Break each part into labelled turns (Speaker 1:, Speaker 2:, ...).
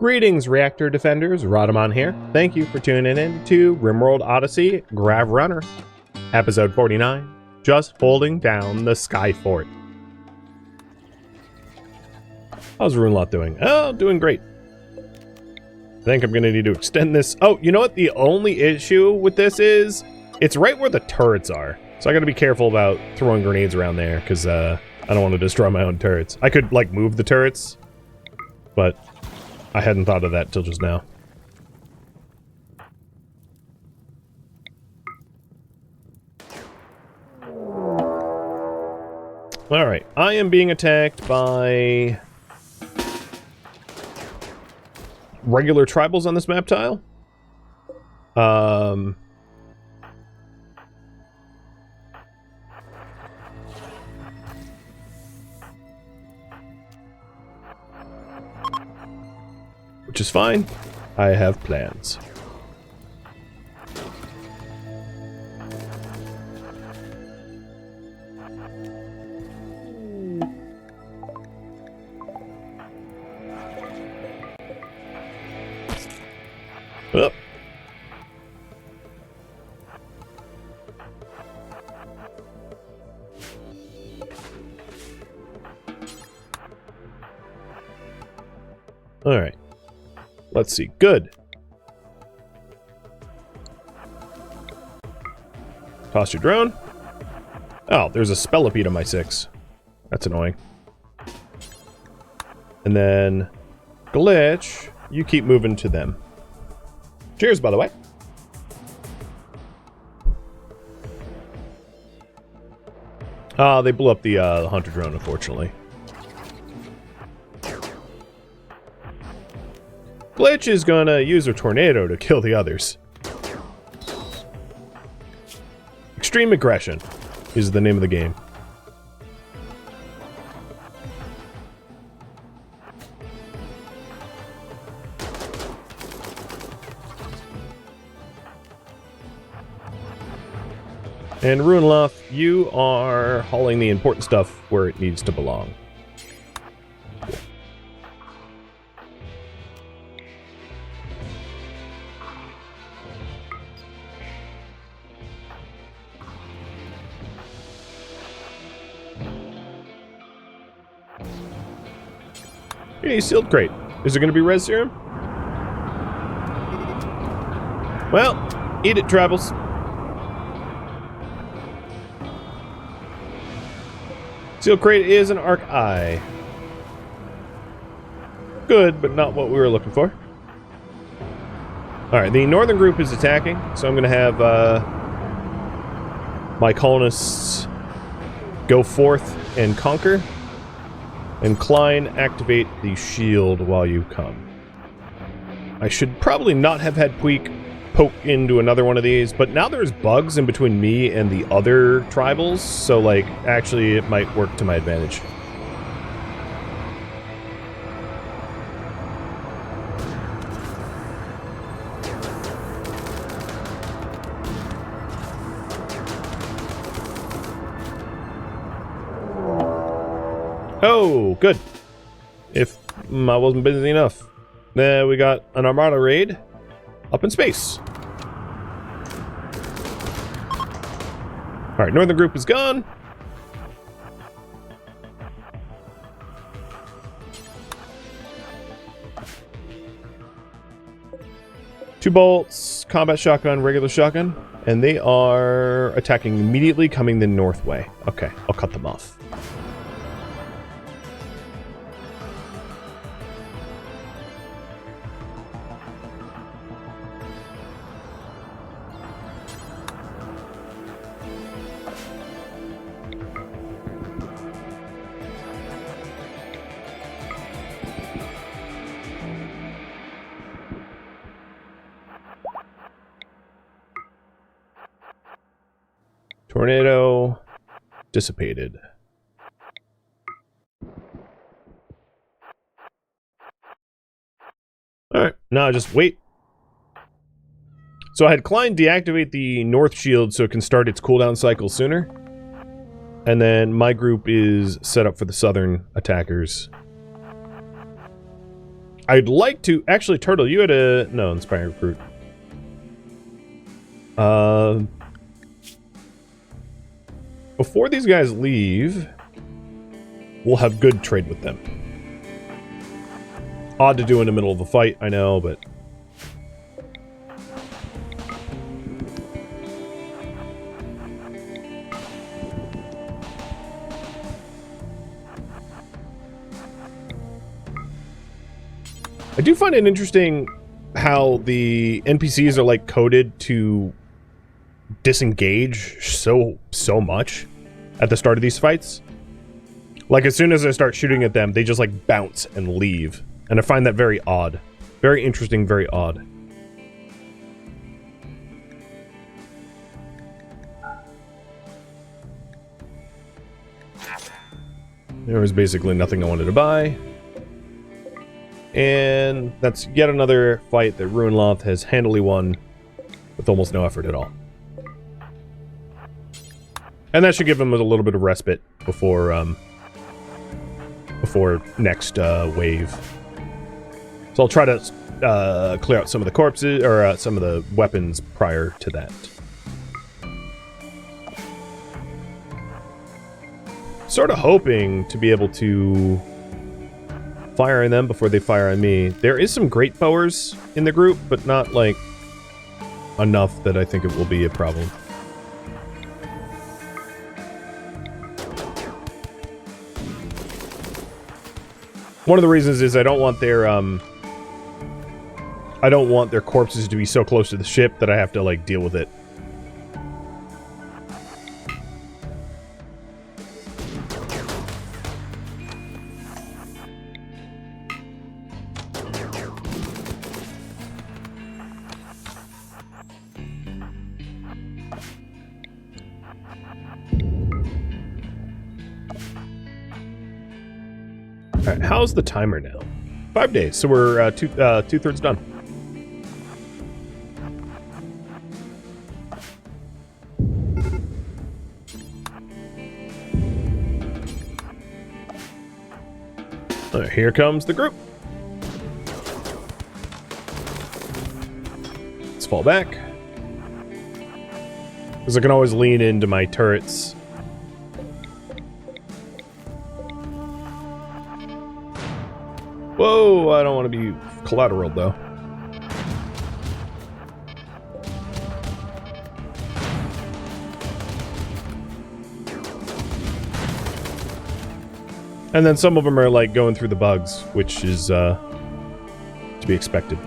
Speaker 1: Greetings, Reactor Defenders. Rhadamant here. Thank you for tuning in to RimWorld Odyssey Grav Runners. Episode 49. Just holding down the Skyfort. How's RuneLot doing? Oh, doing great. I think I'm going to need to extend this. Oh, you know what? The only issue with this is it's right where the turrets are. So I got to be careful about throwing grenades around there because I don't want to destroy my own turrets. I could, like, move the turrets, but I hadn't thought of that till just now. Alright, I am being attacked by regular tribals on this map tile. Which is fine. I have plans. Up. All right. Let's see. Good. Toss your drone. Oh, there's a spellipede on my 6. That's annoying. And then Glitch, you keep moving to them. Cheers, by the way. They blew up the hunter drone, unfortunately. Glitch is gonna use a tornado to kill the others. Extreme aggression is the name of the game. And RuneLot, you are hauling the important stuff where it needs to belong. Hey, sealed crate. Is there going to be res serum? Well, eat it, Travels. Sealed crate is an arc eye. Good, but not what we were looking for. Alright, the northern group is attacking, so I'm going to have my colonists go forth and conquer. And Klein, activate the shield while you come. I should probably not have had Puig poke into another one of these, but now there's bugs in between me and the other tribals, so, like, actually it might work to my advantage. Oh, good. If I wasn't busy enough. Then we got an Armada raid up in space. Alright, northern group is gone. Two bolts, combat shotgun, regular shotgun, and they are attacking immediately, coming the north way. Okay, I'll cut them off. Tornado dissipated. Alright, now just wait. So I had Klein deactivate the north shield so it can start its cooldown cycle sooner. And then my group is set up for the southern attackers. I'd like to... Actually, Turtle, you had a... No, Inspired Recruit. Before these guys leave, we'll have good trade with them. Odd to do in the middle of a fight, I know, but... I do find it interesting how the NPCs are like coded to disengage so much at the start of these fights. Like as soon as I start shooting at them, they just like bounce and leave. And I find that very odd. Very interesting, very odd. There was basically nothing I wanted to buy. And that's yet another fight that Ruinloth has handily won with almost no effort at all. And that should give him a little bit of respite before next wave. So I'll try to clear out some of the corpses, or some of the weapons prior to that. Sort of hoping to be able to fire on them before they fire on me. There is some great bowers in the group, but not, like, enough that I think it will be a problem. One of the reasons is I don't want their corpses to be so close to the ship that I have to, like, deal with it. Alright, how's the timer now? 5 days, so we're two-thirds done. Alright, here comes the group. Let's fall back. Because I can always lean into my turrets. Whoa, I don't want to be collateral, though. And then some of them are, like, going through the bugs, which is, to be expected.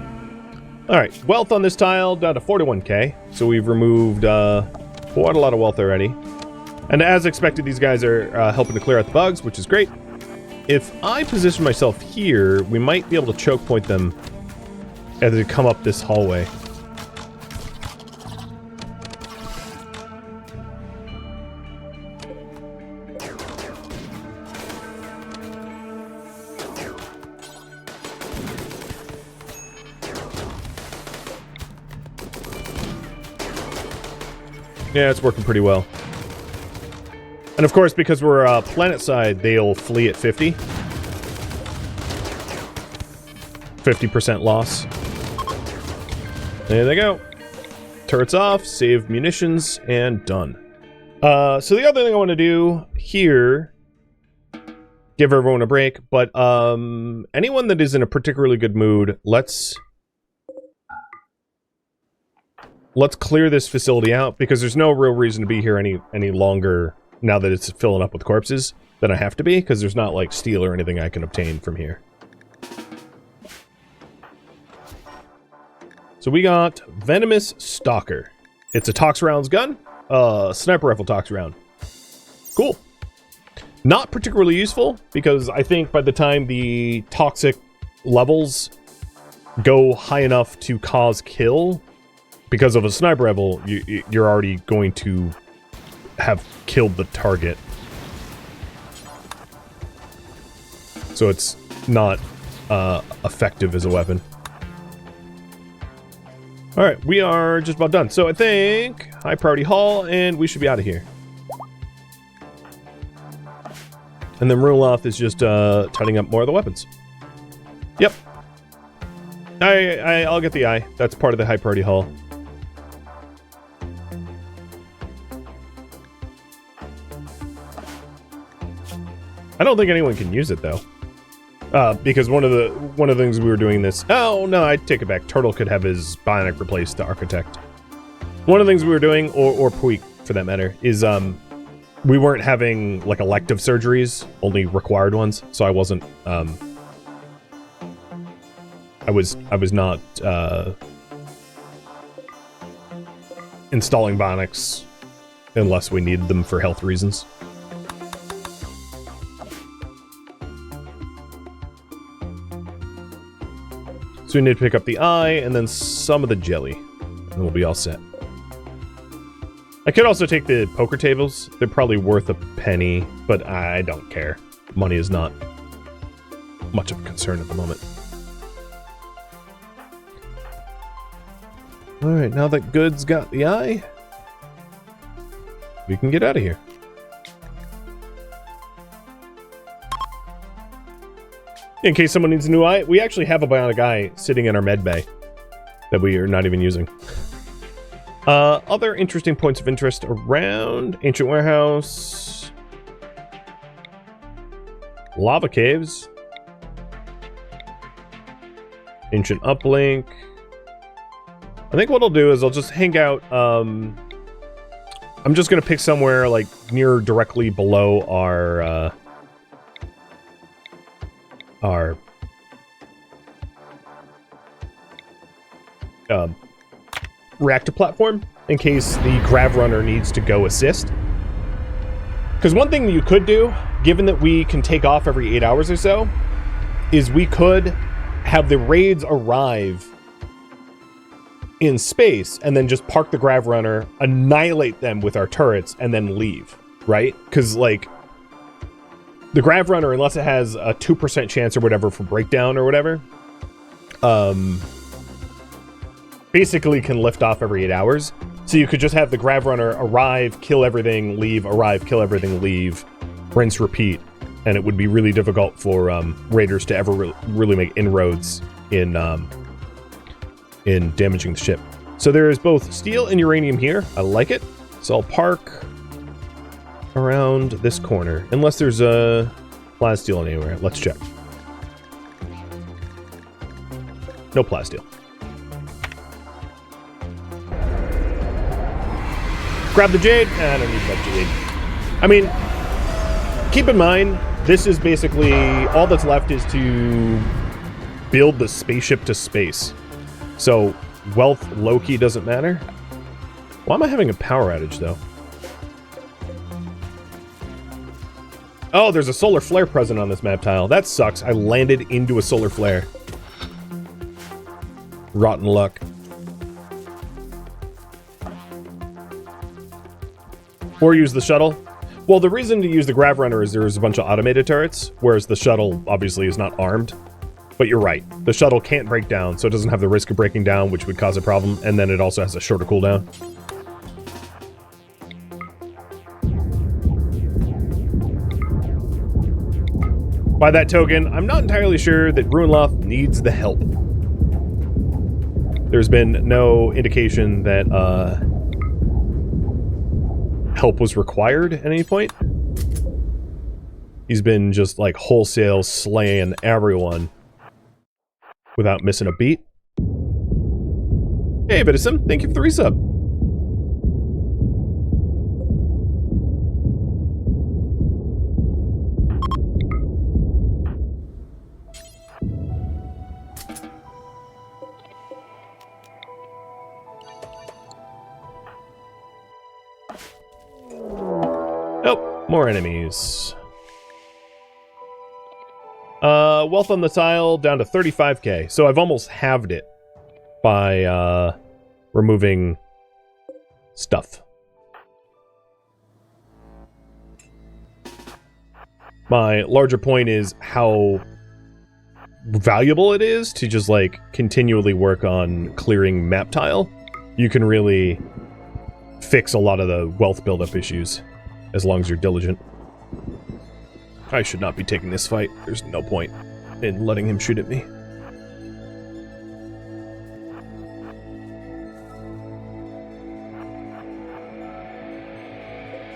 Speaker 1: Alright, wealth on this tile, down to 41k. So we've removed, quite a lot of wealth already. And as expected, these guys are helping to clear out the bugs, which is great. If I position myself here, we might be able to choke point them as they come up this hallway. Yeah, it's working pretty well. And of course, because we're planet side, they'll flee at 50. 50% loss. There they go. Turrets off, save munitions, and done. So the other thing I want to do here, give everyone a break, but anyone that is in a particularly good mood, let's clear this facility out, because there's no real reason to be here any longer now that it's filling up with corpses than I have to be, because there's not, like, steel or anything I can obtain from here. So we got Venomous Stalker. It's a Tox rounds gun. Sniper rifle Tox round. Cool. Not particularly useful, because I think by the time the toxic levels go high enough to cause kill, because of a sniper rifle, you're already going to have killed the target. So it's not effective as a weapon. Alright, we are just about done. So I think high priority haul, and we should be out of here. And then Ruinloth is just tightening up more of the weapons. Yep. I'll get the eye. That's part of the high priority haul. I don't think anyone can use it though. Because one of the things we were doing this. Oh no, I take it back. Turtle could have his bionic replaced to architect. One of the things we were doing, or Puig for that matter, is we weren't having like elective surgeries, only required ones. So I wasn't. I was not installing bionics unless we needed them for health reasons. So we need to pick up the eye and then some of the jelly, and we'll be all set. I could also take the poker tables. They're probably worth a penny, but I don't care. Money is not much of a concern at the moment. Alright, now that Good's got the eye, we can get out of here. In case someone needs a new eye, we actually have a bionic eye sitting in our med bay that we are not even using. Other interesting points of interest around Ancient Warehouse. Lava caves. Ancient Uplink. I think what I'll do is I'll just hang out, I'm just gonna pick somewhere like near directly below our reactor platform in case the Grav Runner needs to go assist. Because one thing that you could do, given that we can take off every 8 hours or so, is we could have the raids arrive in space and then just park the Grav Runner, annihilate them with our turrets, and then leave, right? Because, like, the Grav Runner, unless it has a 2% chance or whatever for breakdown or whatever, basically can lift off every 8 hours. So you could just have the Grav Runner arrive, kill everything, leave, arrive, kill everything, leave, rinse, repeat. And it would be really difficult for raiders to ever really make inroads in damaging the ship. So there is both steel and uranium here. I like it. So I'll park around this corner. Unless there's a plasteel anywhere. Let's check. No plasteel. Grab the jade. I don't need that jade. I mean, keep in mind, this is basically all that's left is to build the spaceship to space. So wealth low-key doesn't matter. Why am I having a power outage though? Oh, there's a solar flare present on this map tile. That sucks. I landed into a solar flare. Rotten luck. Or use the shuttle. Well, the reason to use the Grav Runner is there's a bunch of automated turrets, whereas the shuttle obviously is not armed. But you're right. The shuttle can't break down, so it doesn't have the risk of breaking down, which would cause a problem, and then it also has a shorter cooldown. By that token, I'm not entirely sure that Ruinloft needs the help. There's been no indication that help was required at any point. He's been just like wholesale slaying everyone without missing a beat. Hey, Vidison, thank you for the resub. Oh, more enemies. Wealth on the tile down to 35k. So I've almost halved it by removing stuff. My larger point is how valuable it is to just like continually work on clearing map tile. You can really fix a lot of the wealth buildup issues as long as you're diligent. I should not be taking this fight. There's no point in letting him shoot at me.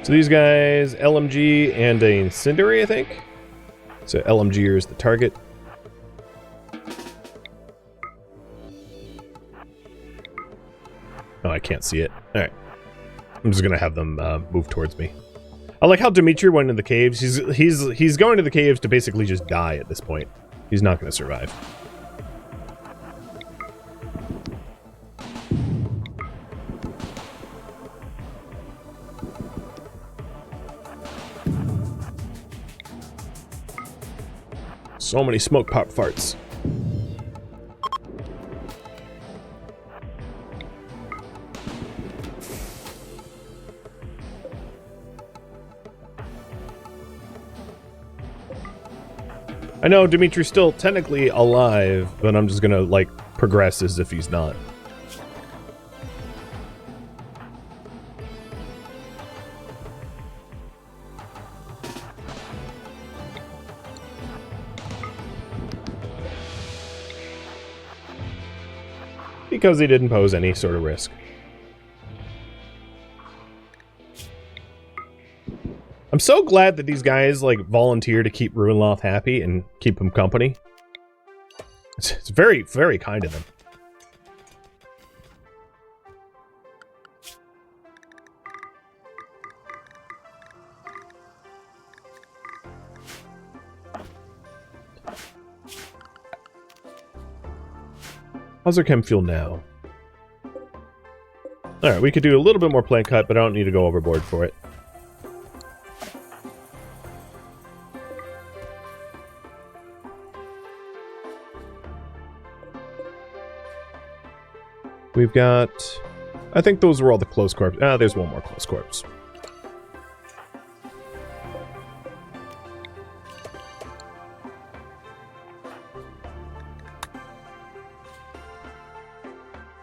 Speaker 1: So these guys, LMG and a incendiary, I think. So LMG is the target. Oh, I can't see it. All right. I'm just gonna have them move towards me. I like how Dimitri went into the caves. He's going to the caves to basically just die at this point. He's not gonna survive. So many smoke pop farts. I know Dimitri's still technically alive, but I'm just gonna, like, progress as if he's not. Because he didn't pose any sort of risk. I'm so glad that these guys, like, volunteer to keep Ruinloth happy and keep him company. It's very, very kind of them. How's our chem fuel now? Alright, we could do a little bit more plant cut, but I don't need to go overboard for it. We've got... I think those were all the close corps. Ah, there's one more close corps.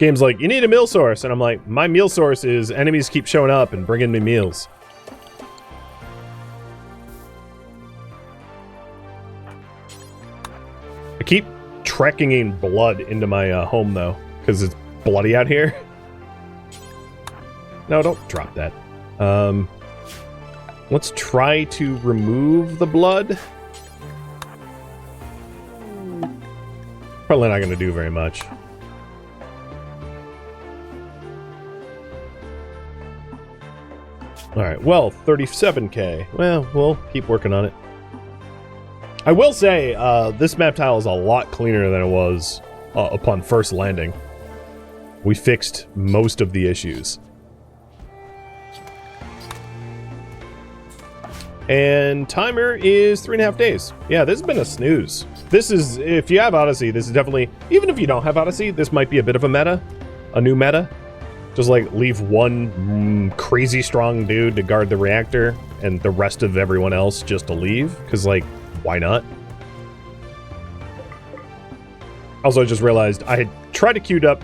Speaker 1: Game's like, you need a meal source, and I'm like, my meal source is enemies keep showing up and bringing me meals. I keep trekking in blood into my home, though, because it's bloody out here. No, don't drop that. Let's try to remove the blood. Probably not going to do very much. Alright, well, 37k. Well, we'll keep working on it. I will say, this map tile is a lot cleaner than it was upon first landing. We fixed most of the issues. And timer is 3.5 days. Yeah, this has been a snooze. This is, if you have Odyssey, this is definitely, even if you don't have Odyssey, this might be a bit of a meta. A new meta. Just, like, leave one crazy strong dude to guard the reactor and the rest of everyone else just to leave. Because, like, why not? Also, I just realized I had tried to queue up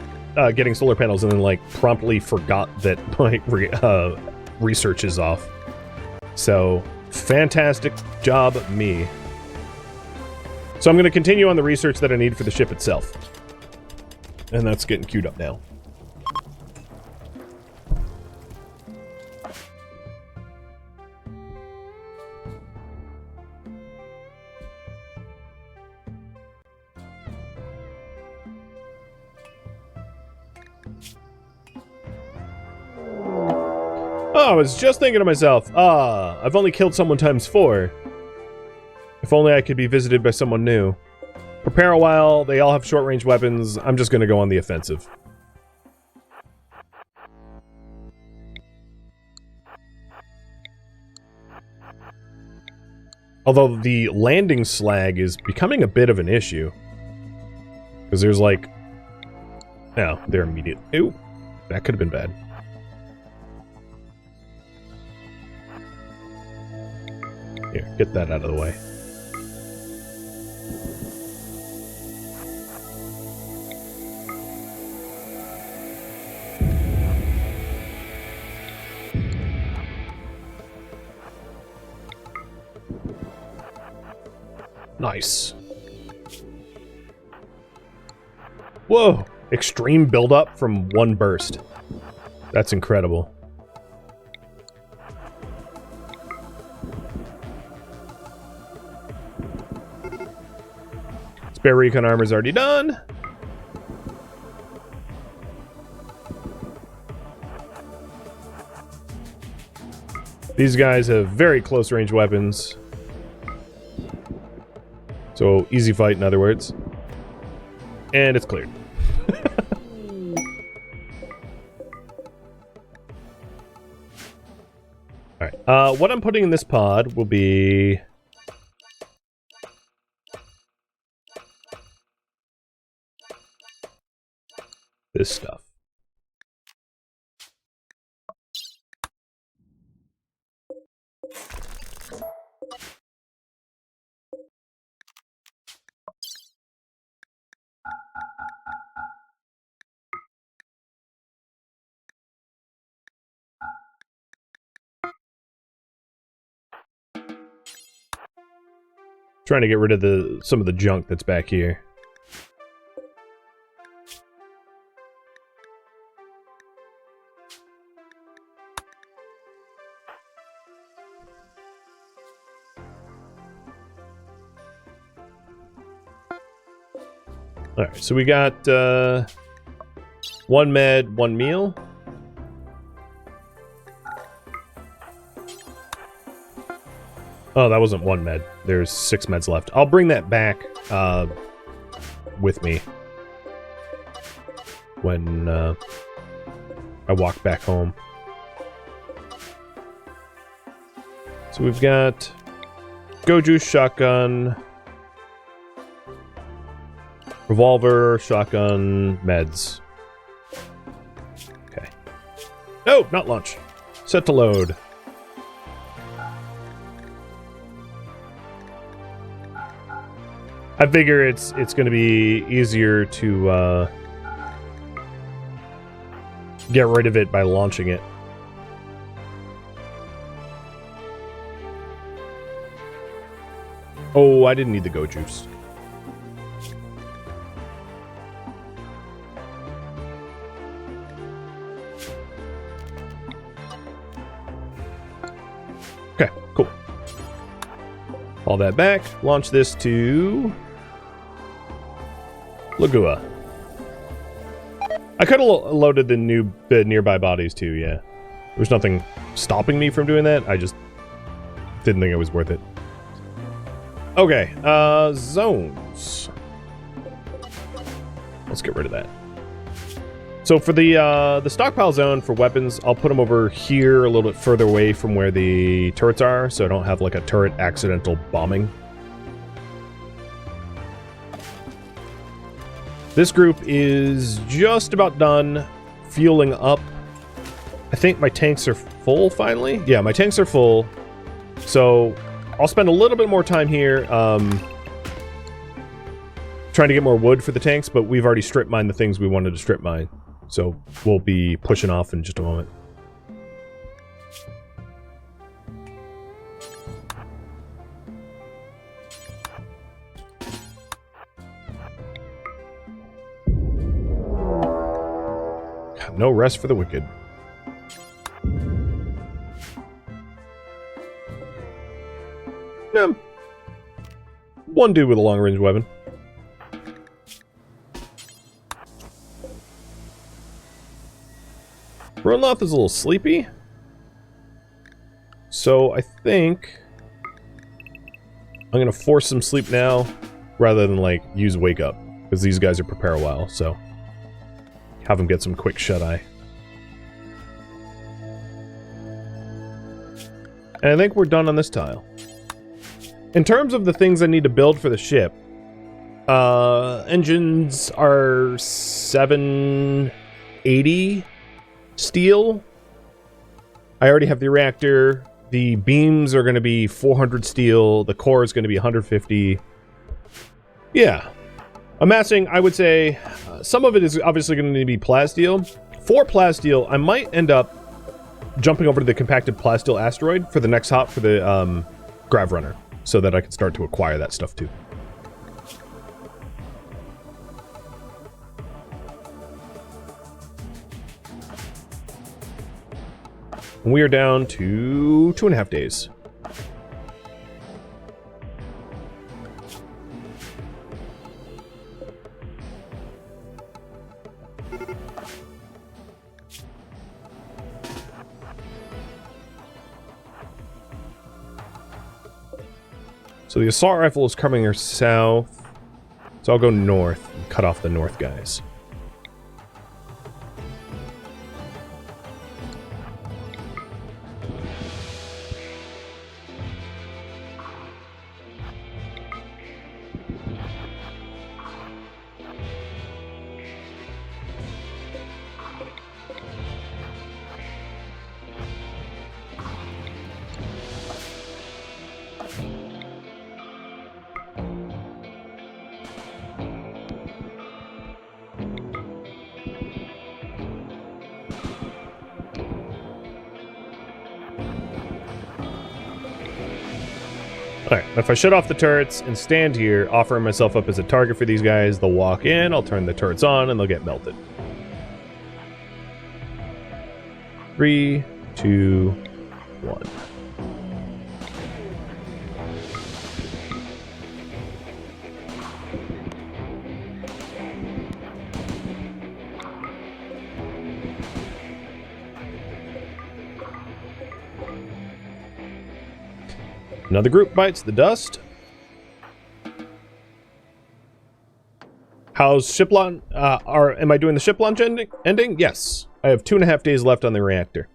Speaker 1: getting solar panels and then, like, promptly forgot that my research is off. So, fantastic job, me. So I'm going to continue on the research that I need for the ship itself. And that's getting queued up now. Oh, I was just thinking to myself, I've only killed someone times 4. If only I could be visited by someone new. Prepare a while, they all have short-range weapons, I'm just gonna go on the offensive. Although the landing slag is becoming a bit of an issue. Because there's like... Oh, they're immediate. Ooh, that could have been bad. Here, get that out of the way. Nice. Whoa! Extreme buildup from one burst. That's incredible. Spare recon armor's already done. These guys have very close range weapons. So, easy fight, in other words. And it's cleared. Alright, what I'm putting in this pod will be... this stuff. Trying to get rid of some of the junk that's back here. Alright, so we got 1 med, 1 meal. Oh, that wasn't 1 med. There's 6 meds left. I'll bring that back with me when I walk back home. So we've got Goju shotgun, revolver, shotgun, meds. Okay. No, not launch. Set to load. I figure it's going to be easier to get rid of it by launching it. Oh, I didn't need the go juice. Okay, cool. All that back. Launch this to Lagua. I could have loaded the nearby bodies too, yeah. There's nothing stopping me from doing that. I just didn't think it was worth it. Okay, zones. Let's get rid of that. So for the stockpile zone for weapons, I'll put them over here a little bit further away from where the turrets are, so I don't have like a turret accidental bombing. This group is just about done fueling up. I think my tanks are full finally. Yeah, my tanks are full. So I'll spend a little bit more time here trying to get more wood for the tanks, but we've already strip mined the things we wanted to strip mine. So we'll be pushing off in just a moment. No rest for the wicked. Yeah. One dude with a long-range weapon. Runloth is a little sleepy. So I think I'm gonna force some sleep now rather than like use wake up, because these guys are prepare a while, so have them get some quick shut-eye. And I think we're done on this tile. In terms of the things I need to build for the ship, engines are 780 steel. I already have the reactor. The beams are going to be 400 steel. The core is going to be 150. Yeah. Amassing, I would say, some of it is obviously going to need to be plasteel. For plasteel, I might end up jumping over to the compacted plasteel asteroid for the next hop for the Grav Runner, so that I can start to acquire that stuff too. We are down to 2.5 days. So the assault rifle is coming south. So I'll go north and cut off the north guys. Alright, if I shut off the turrets and stand here, offering myself up as a target for these guys, they'll walk in, I'll turn the turrets on, and they'll get melted. 3, 2, 1. Another group bites the dust. How's ship launch? Am I doing the ship launch ending? Yes. I have 2.5 days left on the reactor.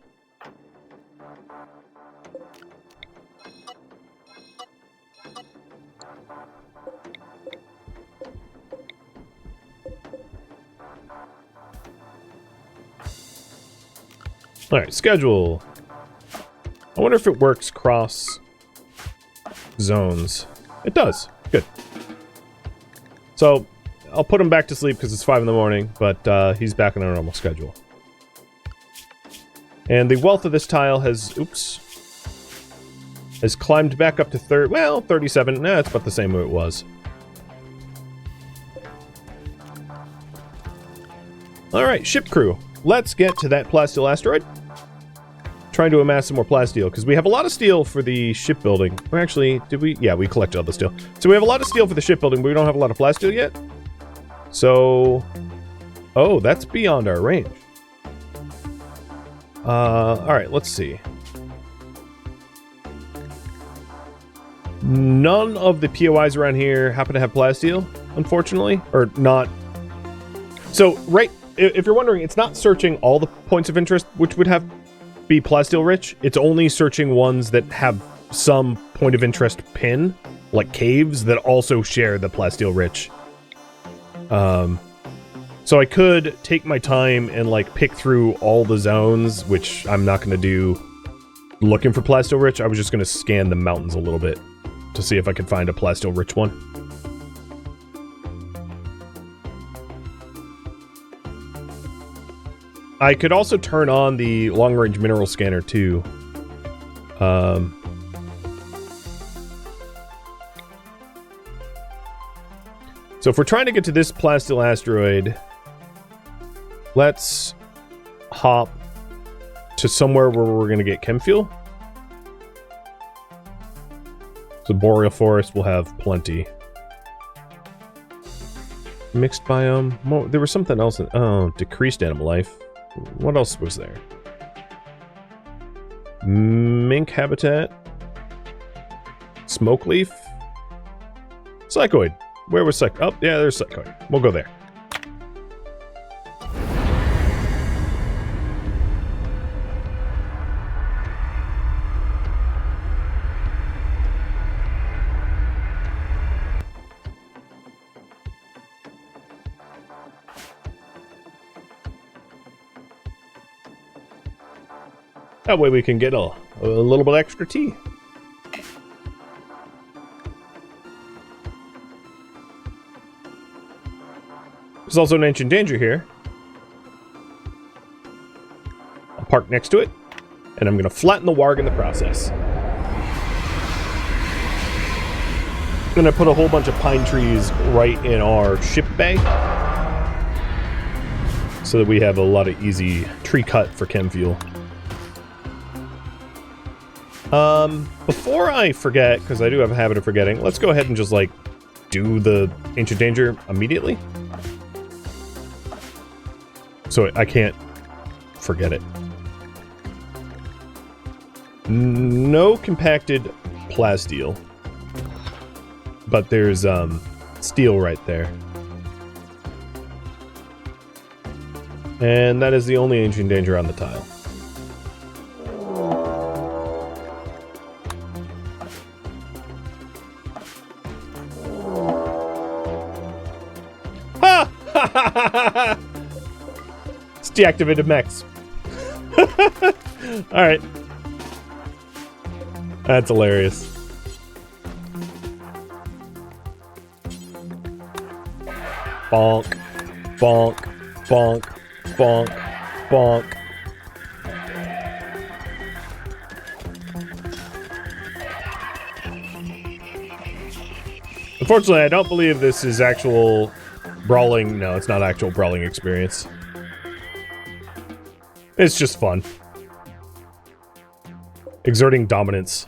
Speaker 1: Alright, schedule. I wonder if it works cross zones. It does. Good. So, I'll put him back to sleep because it's 5 in the morning, but he's back on our normal schedule. And the wealth of this tile has, has climbed back up to 37. Nah, it's about the same way it was. Alright, ship crew. Let's get to that plasteel asteroid. Trying to amass some more plasteel, because we have a lot of steel for the shipbuilding. Or actually, did we? Yeah, we collected all the steel. So we have a lot of steel for the shipbuilding, but we don't have a lot of plasteel yet. So... oh, that's beyond our range. Alright, let's see. None of the POIs around here happen to have plasteel, unfortunately. Or not. So, right, if you're wondering, it's not searching all the points of interest, which would be plasteel rich. It's only searching ones that have some point of interest pin, like caves, that also share the plasteel rich. So I could take my time and like pick through all the zones, which I'm not going to do looking for plasteel rich. I was just going to scan the mountains a little bit to see if I could find a plasteel rich one. I could also turn on the long-range mineral scanner, too. So if we're trying to get to this plasteel asteroid, let's hop to somewhere where we're going to get chem fuel. So boreal forest will have plenty. Mixed biome. There was something else. Oh, decreased animal life. What else was there? Mink habitat. Smoke leaf. Psychoid. Where was Psychoid? Oh, yeah, there's Psychoid. We'll go there. That way we can get a little bit extra tea. There's also an ancient danger here. I'll park next to it, and I'm going to flatten the warg in the process. I'm going to put a whole bunch of pine trees right in our ship bay, so that we have a lot of easy tree cut for chem fuel. Before I forget, because I do have a habit of forgetting, let's go ahead and just, like, do the ancient danger immediately. So I can't forget it. No compacted plasteel. But there's steel right there. And that is the only ancient danger on the tile. Ha! It's deactivated mechs. Alright. That's hilarious. Bonk, bonk, bonk, bonk, bonk. Unfortunately, I don't believe this is actual brawling. No, it's not actual brawling experience. It's just fun. Exerting dominance.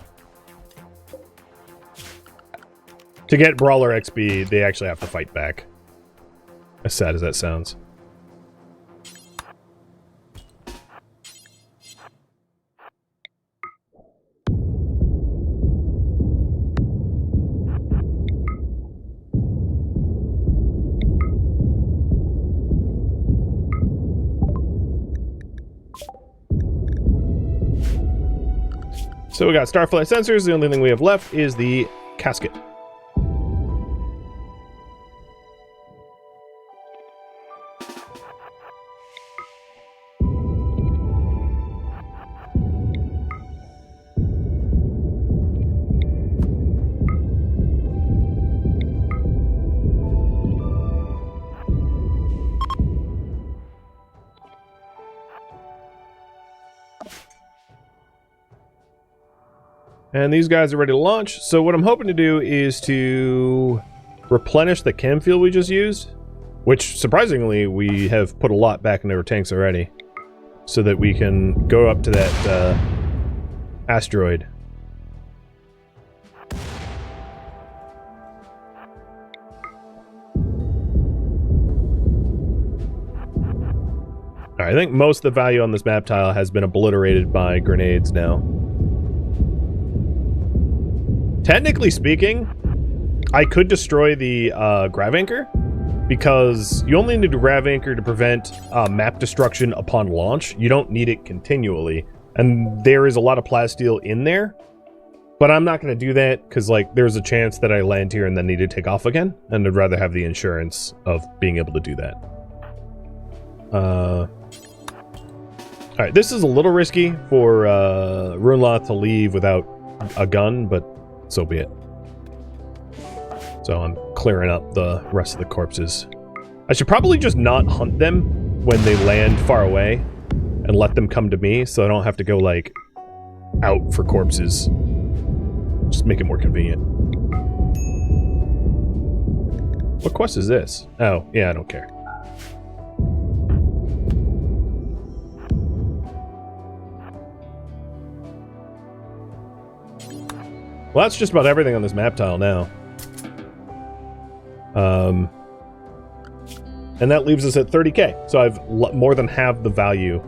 Speaker 1: To get Brawler XP, they actually have to fight back. As sad as that sounds. So we got Starflight sensors. The only thing we have left is the casket. And these guys are ready to launch. So what I'm hoping to do is to replenish the chem fuel we just used, which surprisingly we have put a lot back into our tanks already, so that we can go up to that asteroid. Alright, I think most of the value on this map tile has been obliterated by grenades now. Technically speaking, I could destroy the grav anchor, because you only need a grav anchor to prevent map destruction upon launch. You don't need it continually, and there is a lot of plasteel in there, but I'm not going to do that because, like, there's a chance that I land here and then need to take off again, and I'd rather have the insurance of being able to do that. Alright, this is a little risky for Runloth to leave without a gun, but so be it. So I'm clearing up the rest of the corpses. I should probably just not hunt them when they land far away and let them come to me so I don't have to go, like, out for corpses. Just make it more convenient. What quest is this? Oh, yeah, I don't care. Well, that's just about everything on this map tile now. And that leaves us at 30k. So I've more than half the value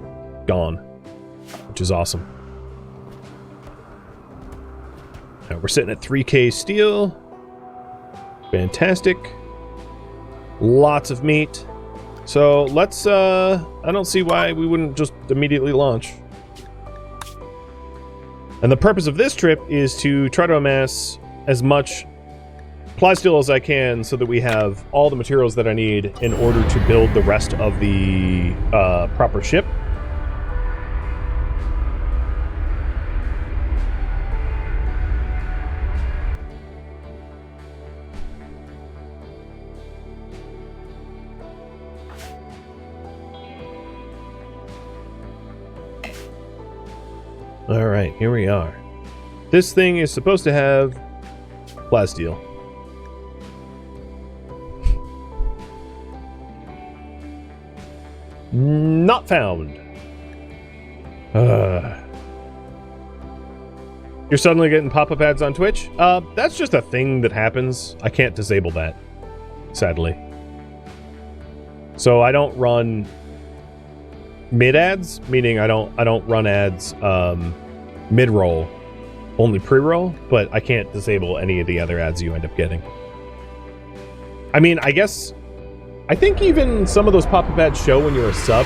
Speaker 1: gone, which is awesome. We're sitting at 3k steel. Fantastic. Lots of meat. So let's, I don't see why we wouldn't just immediately launch. And the purpose of this trip is to try to amass as much plasteel as I can so that we have all the materials that I need in order to build the rest of the proper ship. Alright, here we are. This thing is supposed to have plasteel. Not found. You're suddenly getting pop-up ads on Twitch? That's just a thing that happens. I can't disable that, sadly. So I don't run mid ads, meaning I don't run ads mid roll, only pre roll, but I can't disable any of the other ads you end up getting. I mean, I think even some of those pop-up ads show when you're a sub.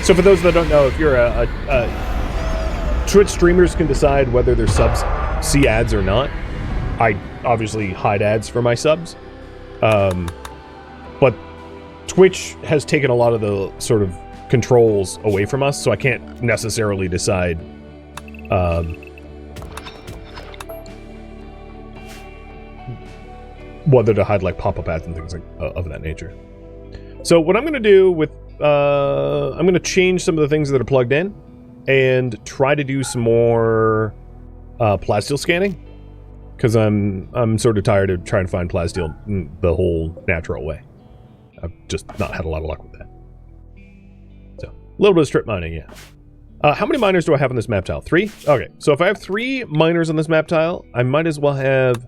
Speaker 1: So for those that don't know, if you're a Twitch streamers can decide whether their subs see ads or not. I obviously hide ads for my subs, but Twitch has taken a lot of the sort of controls away from us, so I can't necessarily decide whether to hide like pop-up ads and things like of that nature. So what I'm going to do with I'm going to change some of the things that are plugged in and try to do some more plasteel scanning, because I'm sort of tired of trying to find plasteel the whole natural way. I've just not had a lot of luck with that. So a little bit of strip mining, yeah. How many miners do I have on this map tile? 3? Okay, so if I have 3 miners on this map tile, I might as well have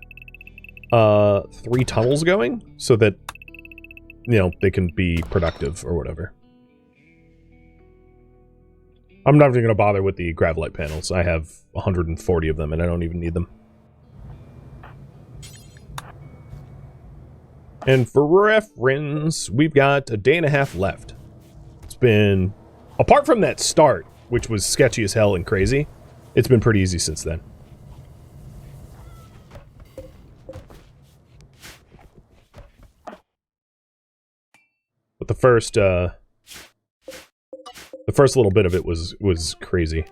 Speaker 1: 3 tunnels going so that, you know, they can be productive or whatever. I'm not even going to bother with the gravelite panels. I have 140 of them and I don't even need them. And for reference, we've got a day and a half left. It's been, apart from that start, which was sketchy as hell and crazy, it's been pretty easy since then. But the first little bit of it was crazy.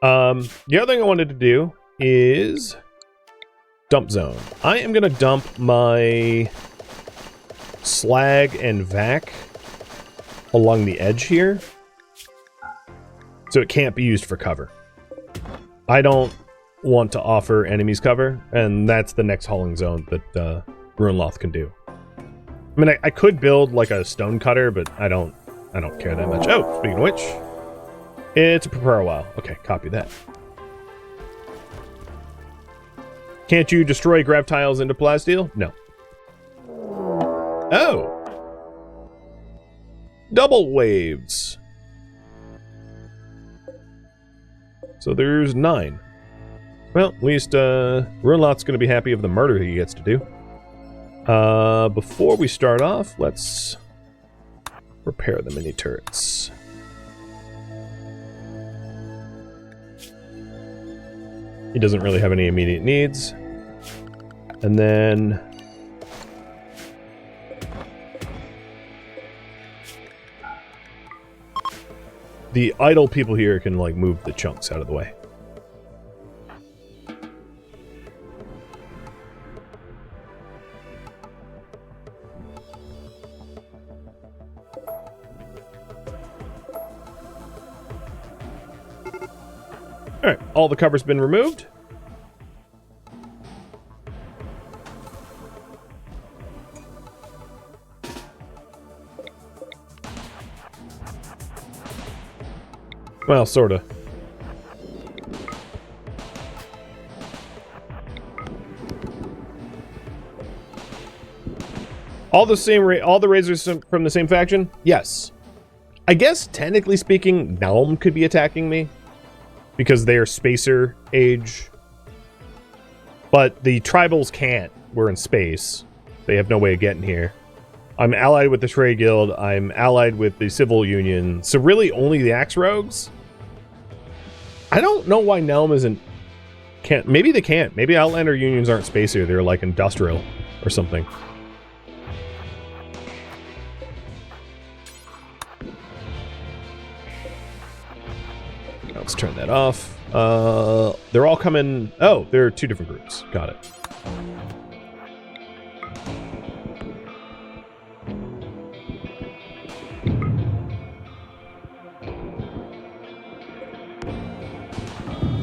Speaker 1: The other thing I wanted to do is dump zone. I am gonna dump my slag and vac along the edge here, so it can't be used for cover. I don't want to offer enemies cover, and that's the next hauling zone that Runloth can do. I mean, I could build like a stone cutter, but I don't care that much. Oh, speaking of which, it's a prepare a while. Okay, copy that. Can't you destroy grav tiles into plasteel? No. Oh. Double waves. So there's 9. Well, at least Runloth's going to be happy of the murder he gets to do. Before we start off, let's repair the mini turrets. He doesn't really have any immediate needs. And then the idle people here can like move the chunks out of the way. Alright, all the cover's been removed. Well, sorta. All the razors from the same faction? Yes. I guess, technically speaking, Nelm could be attacking me, because they're spacer age. But the tribals can't. We're in space. They have no way of getting here. I'm allied with the Trade Guild. I'm allied with the Civil Union. So really only the Axe Rogues? I don't know why Nelm isn't... Can't. Maybe they can't. Maybe Outlander unions aren't spacer. They're like industrial or something. Let's turn that off. They're all coming... Oh, there are 2 different groups. Got it.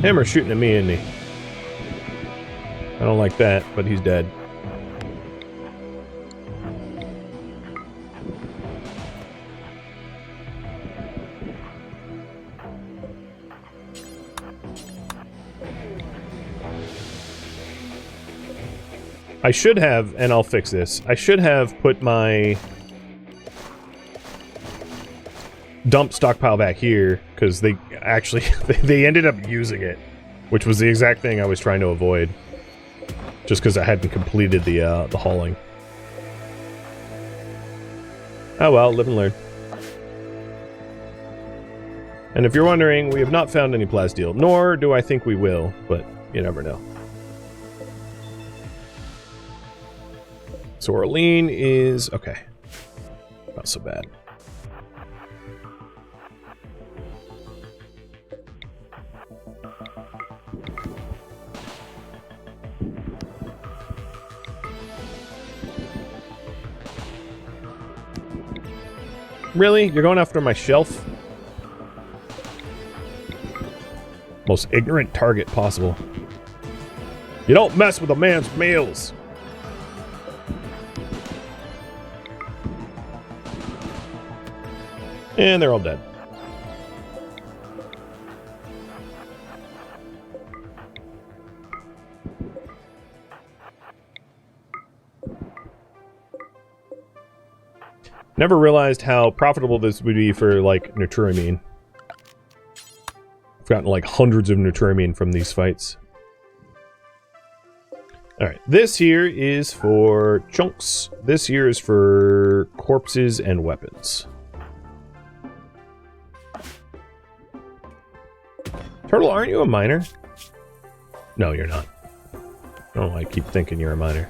Speaker 1: Hammer's shooting at me, isn't he? I don't like that, but he's dead. I should have, and I'll fix this, I should have put my dump stockpile back here, because they actually they ended up using it, which was the exact thing I was trying to avoid, just because I hadn't completed the hauling. Oh well, live and learn. And if you're wondering, we have not found any plasteel, nor do I think we will, but you never know. So Orlean is okay. Not so bad. Really? You're going after my shelf? Most ignorant target possible. You don't mess with a man's meals. And they're all dead. Never realized how profitable this would be for, like, Neutroamine. I've gotten, like, hundreds of Neutroamine from these fights. Alright, this here is for chunks. This here is for corpses and weapons. Turtle, aren't you a miner? No, you're not. Oh, I keep thinking you're a miner.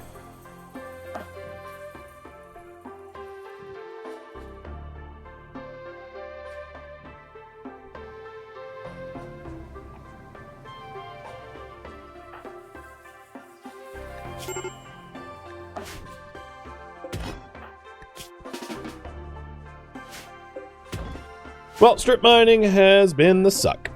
Speaker 1: Well, strip mining has been the suck.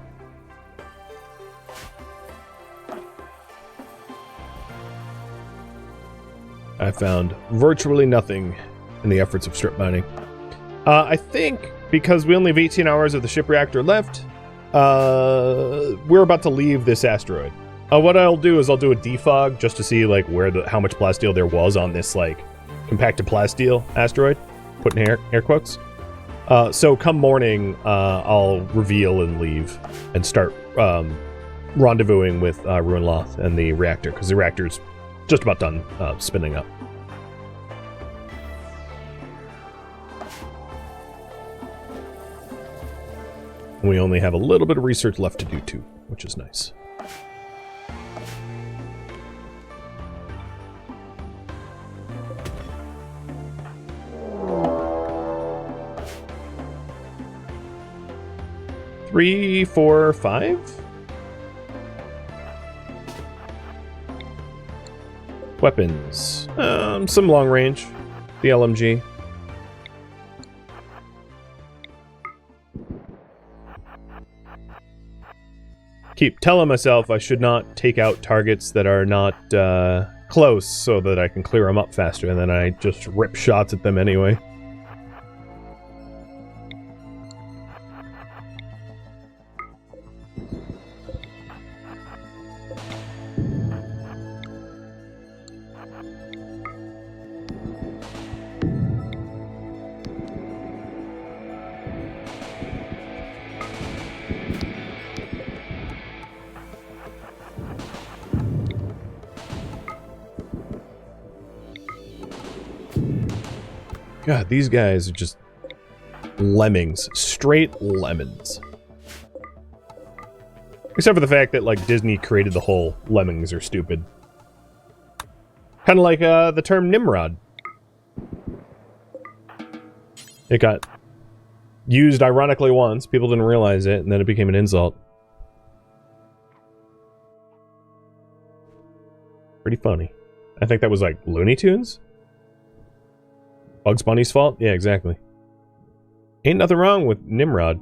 Speaker 1: I found virtually nothing in the efforts of strip mining. I think because we only have 18 hours of the ship reactor left, we're about to leave this asteroid. What I'll do is I'll do a defog just to see like how much plasteel there was on this like compacted plasteel asteroid. Put in air quotes. So come morning, I'll reveal and leave and start rendezvousing with Ruinloth and the reactor, because the reactor's just about done spinning up. We only have a little bit of research left to do too, which is nice. Three, 4, 5? Weapons. Some long range. The LMG. Keep telling myself I should not take out targets that are not close so that I can clear them up faster, and then I just rip shots at them anyway. God, these guys are just lemmings. Straight lemons. Except for the fact that, like, Disney created the whole lemmings are stupid. Kind of like the term Nimrod. It got used ironically once, people didn't realize it, and then it became an insult. Pretty funny. I think that was like Looney Tunes? Bugs Bunny's fault? Yeah, exactly. Ain't nothing wrong with Nimrod.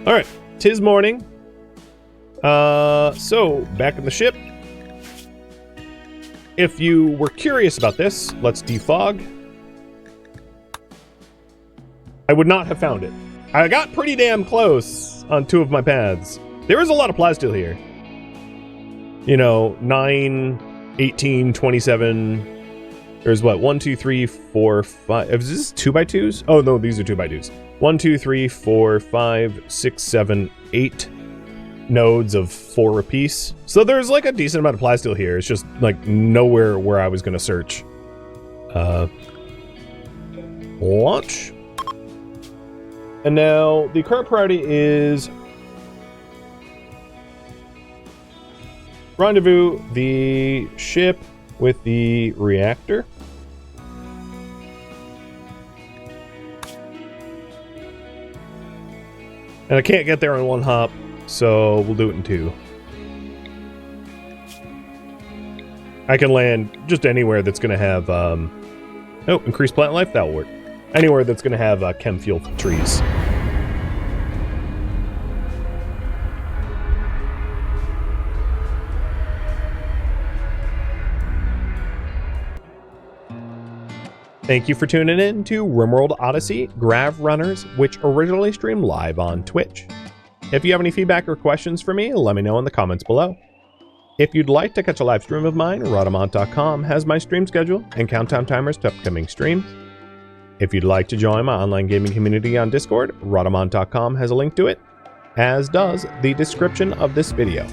Speaker 1: Alright, 'tis morning. So, back in the ship. If you were curious about this, let's defog. I would not have found it. I got pretty damn close on 2 of my paths. There is a lot of plasteel here. You know, 9, 18, 27. There's what? 1, 2, 3, 4, 5. Is this 2x2s? Oh, no, these are 2x2s. 1, 2, 3, 4, 5, 6, 7, 8 nodes of 4 apiece. So there's like a decent amount of plasteel here. It's just like nowhere where I was going to search. Launch. And now the current priority is Rendezvous the ship with the reactor. And I can't get there in 1 hop, so we'll do it in 2. I can land just anywhere that's going to have, increased plant life, that'll work. Anywhere that's going to have chem fuel trees. Thank you for tuning in to RimWorld Odyssey Grav Runners, which originally streamed live on Twitch. If you have any feedback or questions for me, let me know in the comments below. If you'd like to catch a live stream of mine, Rhadamant.com has my stream schedule and countdown timers to upcoming streams. If you'd like to join my online gaming community on Discord, Rhadamant.com has a link to it, as does the description of this video.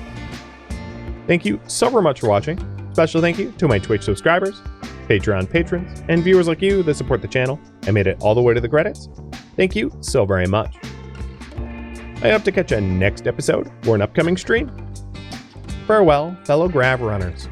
Speaker 1: Thank you so very much for watching. Special thank you to my Twitch subscribers, Patreon patrons, and viewers like you that support the channel and made it all the way to the credits. Thank you so very much. I hope to catch you next episode or an upcoming stream. Farewell, fellow Grav Runners.